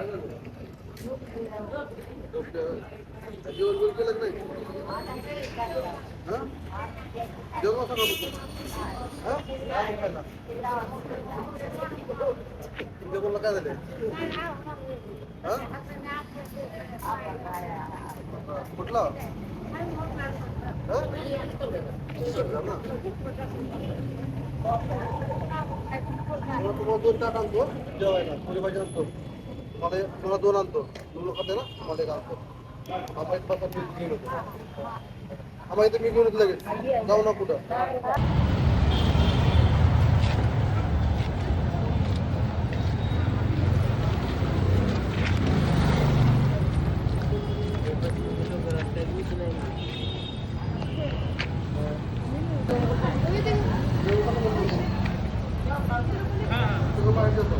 जेवण बिवण केलं की नाही? हा? जेवण असं हा? काय खायला? तुमच्या मुलाला काय झालंय? हा? कुठला? हा? तुम्हाला 2 ताट आणतो जेवायला, पुरी भाजी आणतो. तुम्हाला 2 आणतो. 2 लोक खाते ना, मला 1 आणतो. आम्हाला इथं बसा, मी घेऊन येतो. आम्हाला इथं मी घेऊन येतो लगेच. जाऊ ना कुठं. सगळं बाहेर जातो.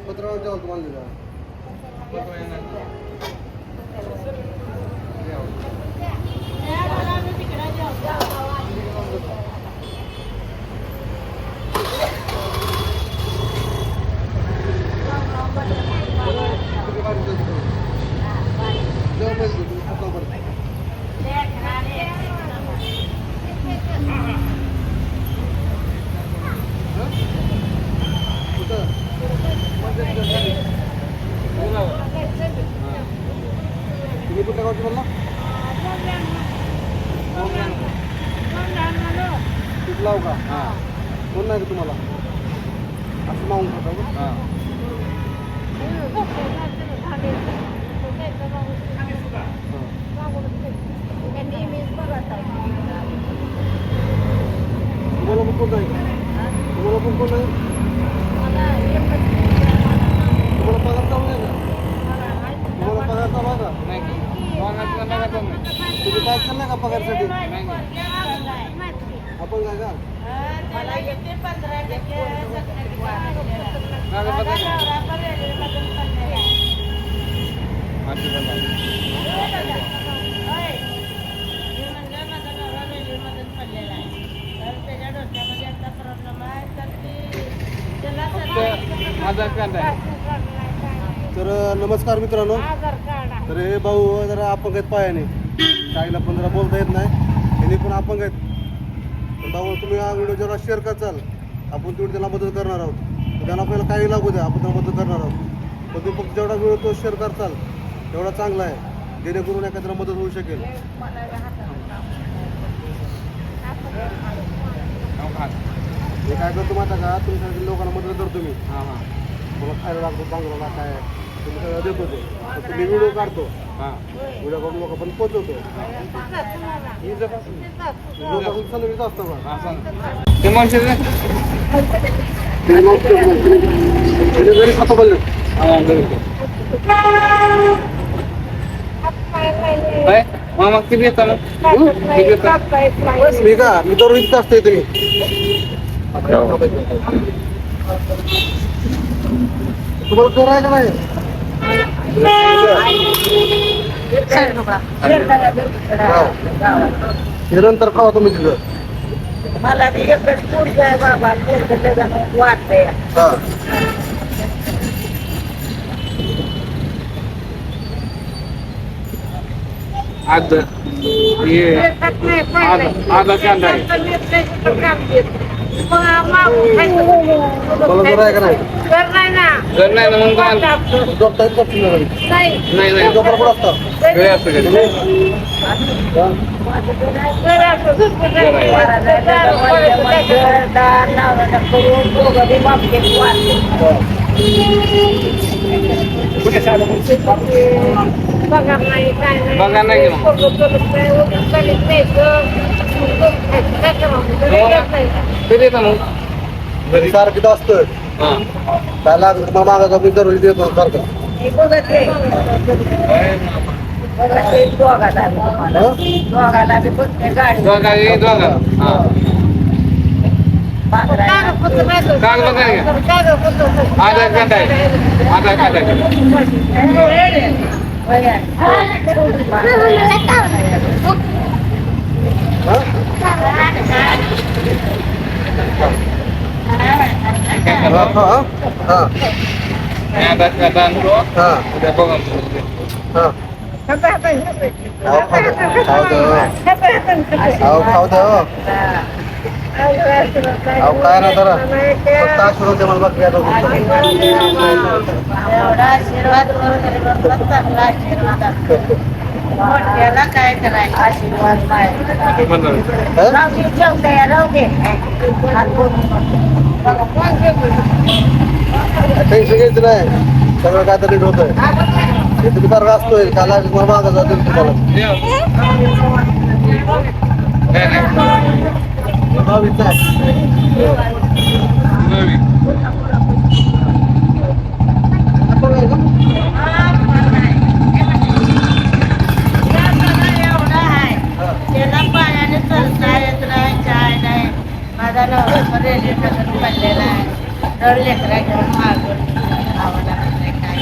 पत्रावर जेवण तुम्हाला दिलं. तुम्ही कुठल्या गावची बोलला? तिथला का? कोण नाही का तुम्हाला? असं मागून खाता का? तुम्हाला पण कोण नाही? तुम्हाला पण कोण नाही? तुम्हाला पगार चालू नाही का? तुम्हाला पगार चालू आहे का? तुम्ही काय करणार का पगारसाठी? आपण काय का? तर नमस्कार मित्रांनो. तर हे भाऊ जरा अपंग आहेत पायाने, ताईला पण जरा बोलता येत नाही, त्यांनी पण अपंग आहेत. तर भाऊ तुम्ही हा व्हिडिओ जरा शेअर करचाल, आपण तेवढी त्यांना मदत करणार आहोत. त्यांना आपल्याला काही लागू द्या, आपण त्यांना मदत करणार आहोत. पण तुम्ही फक्त जेवढा व्हिडिओ तो शेअर करचाल तेवढा चांगला आहे, जेणेकरून एखाद्याला मदत होऊ शकेल. हे काय करतो माहिती का, तुमच्या लोकांना मदत करतो मी. मला खायला लागतो, बांगला काय तुम्ही सगळं देतो ते. तुम्ही व्हिडिओ काढतो, व्हिडिओ काढून लोकांपर्यंत पोहोचवतो. लोकांपासून सलवीच असतं बघ. घरी खातो बोलले मामा किती येतात? मी का मी दररोज इथं असतोय तुम्ही. तुम्हाला जोर आहे का नाही? नंतर खावा तुम्ही तिथं. मला एकच पुढचं आहे बाबा, वाटतंय. आज हे आधा कांदा आहे. मला जोर आहे का नाही? घर नाही ना मग काय? झोपता येत झोपती नाही. नाही झोपायला कुठं असतं? घरी असतं घरी. बघा नाही की कधी येतं मग घरी सारखं इथं असतं. काय लागलं मग मागा मी दररोज देतो सारखं. आधार कार्ड आहे. आधार कार्ड आहे. हा हा मी आधार कार्ड आणतो हा उद्या बघून हा खाऊ द्या हो. अहो काय ना जरा फक्त आशीर्वाद द्या मला बाकी एवढा आशीर्वाद करून चांगला आशीर्वाद असतो. मोठ्याला काय करायचं आशीर्वाद नाही. राहू दे, ठेवते, राहू दे. टेन्शन घ्यायचं नाही सगळं काय तरी होत आहे हे तुम्ही बरं असतोय काल मला मागं जातील तुम्हाला भावीच आहे एवढा आहे त्याला पाण्याने चलता येत नाही काय नाही माझा नवरा रेल्वे पडलेला आहे रड लेकरा घेऊन मागून खावं लागत नाही काय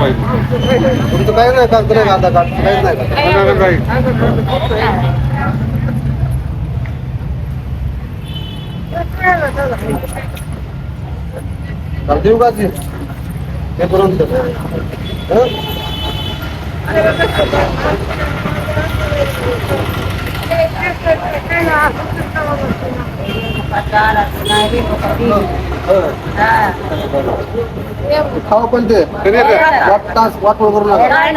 तुमचं काही नाही कागद नाही आधार कार्ड काहीच नाही का देऊ का ते पर्यंत खाऊ पण ते वाट तास वाटोळ करू नका काय